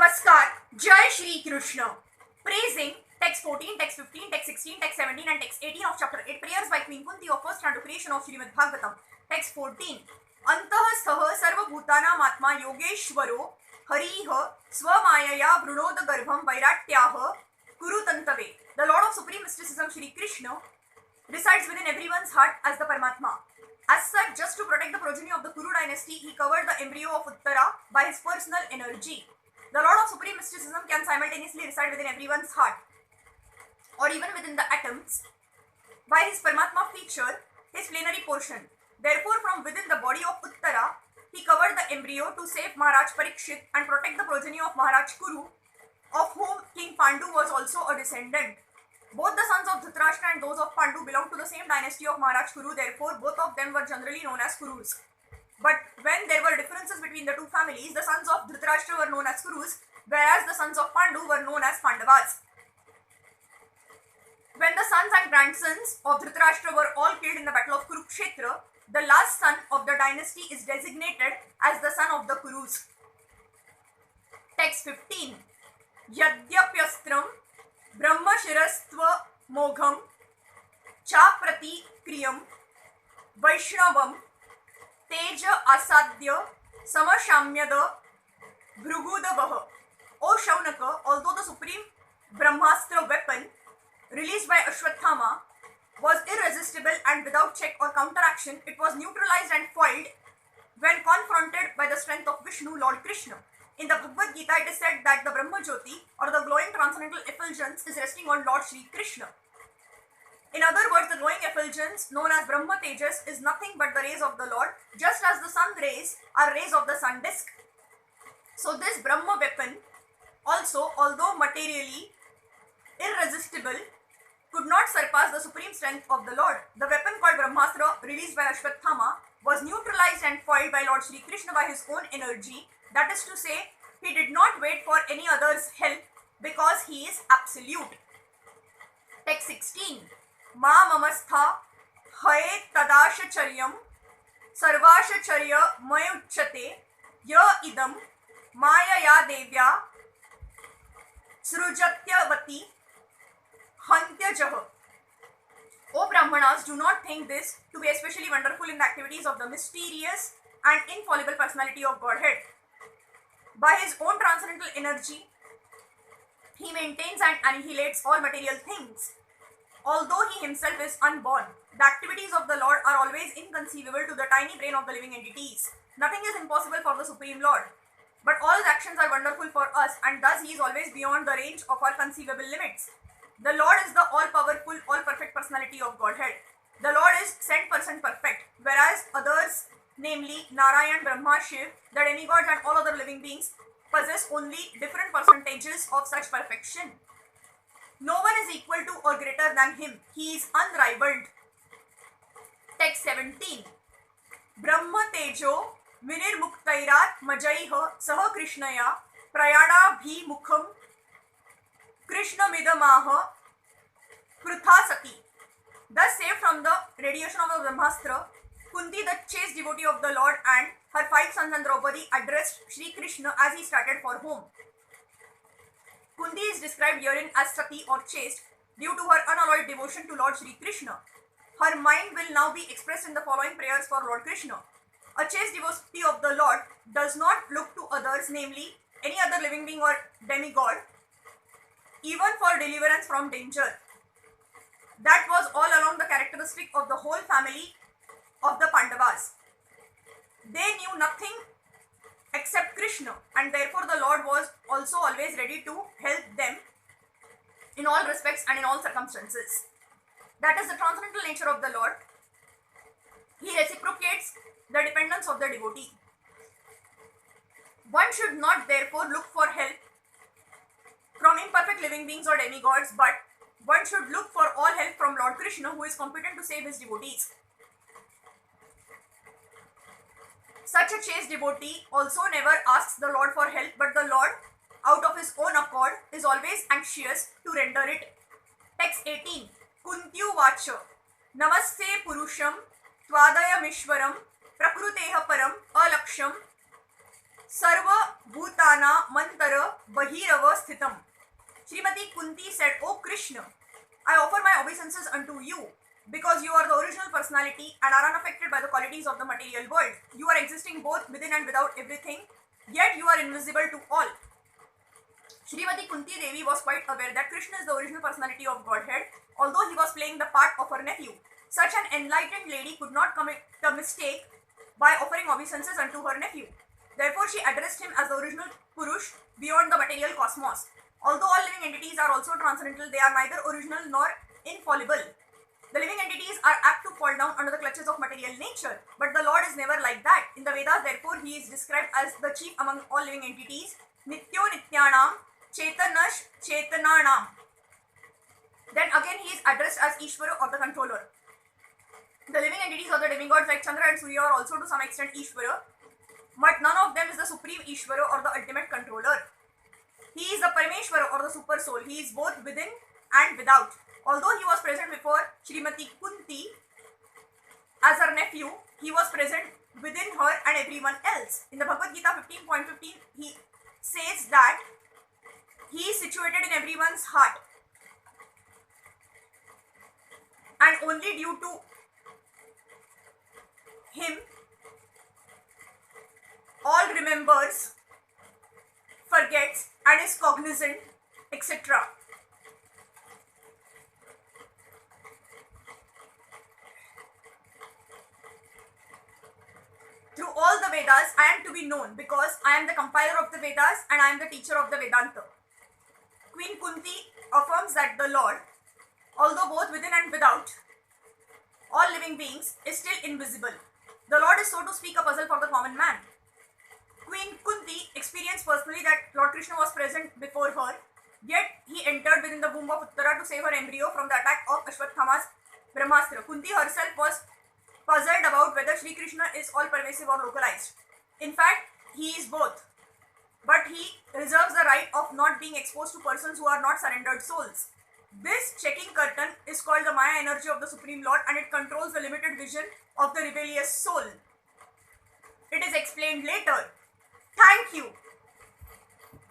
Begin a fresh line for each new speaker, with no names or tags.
Namaskar, Jai Shri Krishna. Praising text 14, text 15, text 16, text 17 and text 18 of chapter 8.Prayers by Queen Kunti of first Canto creation of Srimad Bhagavatam. Text 14. Antah stha sarvabhutanam atma yogeshwaro harih swamayaya vrunod garbham vairatyah kurutantave. The Lord of Supreme Mysticism Shri Krishna resides within everyone's heart as the Paramatma. As such, just to protect the progeny of the Kuru dynasty, he covered the embryo of Uttara by his personal energy. The Lord of Supreme Mysticism can simultaneously reside within everyone's heart or even within the atoms by his Paramatma feature, his plenary portion. Therefore, from within the body of Uttara, he covered the embryo to save Maharaj Parikshit and protect the progeny of Maharaj Kuru, of whom King Pandu was also a descendant. Both the sons of Dhritarashtra and those of Pandu belonged to the same dynasty of Maharaj Kuru, therefore both of them were generally known as Kurus. But when there were differences between the two families, the sons of Dhritarashtra were known as Kurus, whereas the sons of Pandu were known as Pandavas. When the sons and grandsons of Dhritarashtra were all killed in the battle of Kurukshetra, the last son of the dynasty is designated as the son of the Kurus. Text 15. Yadyapyastram Brahmashirastva Mogham Chaprati Kriyam Vaishnavam Teja Asadya Samashamyada Bhrugudavaha. O Shaunaka, although the supreme Brahmastra weapon released by Ashwathama was irresistible and without check or counteraction, it was neutralized and foiled when confronted by the strength of Vishnu, Lord Krishna. In the Bhagavad Gita, it is said that the Brahma Jyoti or the glowing transcendental effulgence is resting on Lord Shri Krishna. In other words, the glowing effulgence known as Brahma Tejas is nothing but the rays of the Lord, just as the sun rays are rays of the sun disk. So this Brahma weapon also, although materially irresistible, could not surpass the supreme strength of the Lord. The weapon called Brahmastra, released by Ashwathama, was neutralized and foiled by Lord Shri Krishna by his own energy. That is to say, he did not wait for any other's help because he is absolute. Text 16. Ma mamastha haye tadashacharyam sarvashacharya mayuchyate ya idam mayaya devya srujatyavati hantyajah. O Brahmanas, do not think this to be especially wonderful in the activities of the mysterious and infallible personality of Godhead. By his own transcendental energy, he maintains and annihilates all material things. Although he himself is unborn, the activities of the Lord are always inconceivable to the tiny brain of the living entities. Nothing is impossible for the Supreme Lord, but all his actions are wonderful for us, and thus he is always beyond the range of our conceivable limits. The Lord is the all-powerful, all-perfect personality of Godhead. The Lord is 100% perfect, whereas others, namely Narayan, Brahma, Shiv, the demigods and all other living beings, possess only different percentages of such perfection. No one is equal to or greater than him. He is unrivaled. Text 17. Brahma Tejo Vinirmuktairat Majaiha Saha Krishnaya Prayana Bhi Mukham Krishna Midamaha Pruthasati. Thus saved from the radiation of the Brahmastra, Kunti, the chaste devotee of the Lord, and her 5 sons and Draupadi addressed Shri Krishna as he started for home. Kunti is described herein as Sati or chaste due to her unalloyed devotion to Lord Shri Krishna. Her mind will now be expressed in the following prayers for Lord Krishna. A chaste devotee of the Lord does not look to others, namely any other living being or demigod, even for deliverance from danger. That was all along the characteristic of the whole family of the Pandavas. They knew nothing except Krishna, and therefore the Lord was also always ready to help them in all respects and in all circumstances. That is the transcendental nature of the Lord. He reciprocates the dependence of the devotee. One should not therefore look for help from imperfect living beings or demigods, but one should look for all help from Lord Krishna, who is competent to save his devotees. Such a chaste devotee also never asks the Lord for help, but the Lord, out of his own accord, is always anxious to render it. Text 18. Kunti Vacha Namaste Purusham Twadayamishwaram Prakruteha Param Alaksham Sarva Bhutana Mantara bahirava sthitam. Srimati Kunti said, O Krishna, I offer my obeisances unto you because you are the original personality and are unaffected by the qualities of the material world. You are existing both within and without everything, yet you are invisible to all. Srimati Kunti Devi was quite aware that Krishna is the original personality of Godhead, although he was playing the part of her nephew. Such an enlightened lady could not commit the mistake by offering obeisances unto her nephew. Therefore, she addressed him as the original Purush beyond the material cosmos. Although all living entities are also transcendental, they are neither original nor infallible. The living entities are apt to fall down under the clutches of material nature, but the Lord is never like that. In the Vedas, therefore, he is described as the chief among all living entities, Nityo Nityanam, Chetanash Chetananam. Then again, he is addressed as Ishvara or the controller. The living entities or the demigods like Chandra and Surya are also to some extent Ishvara, but none of them is the supreme Ishvara or the ultimate controller. He is the Parameshwara or the super soul. He is both within and without. Although he was present before Srimati Kunti as her nephew, he was present within her and everyone else. In the Bhagavad Gita 15.15, he says that he is situated in everyone's heart. And only due to him, all remembers, forgets, and is cognizant, etc. Through all the Vedas, I am to be known because I am the compiler of the Vedas and I am the teacher of the Vedanta. Queen Kunti affirms that the Lord, although both within and without all living beings, is still invisible. The Lord is, so to speak, a puzzle for the common man. Queen Kunti experienced personally that Lord Krishna was present before her, yet he entered within the womb of Uttara to save her embryo from the attack of Ashwatthama's Brahmastra. Kunti herself was puzzled about whether Shri Krishna is all-pervasive or localized. In fact, he is both, but he reserves the right of not being exposed to persons who are not surrendered souls. This checking curtain is called the Maya energy of the Supreme Lord, and it controls the limited vision of the rebellious soul. It is explained later. Thank you.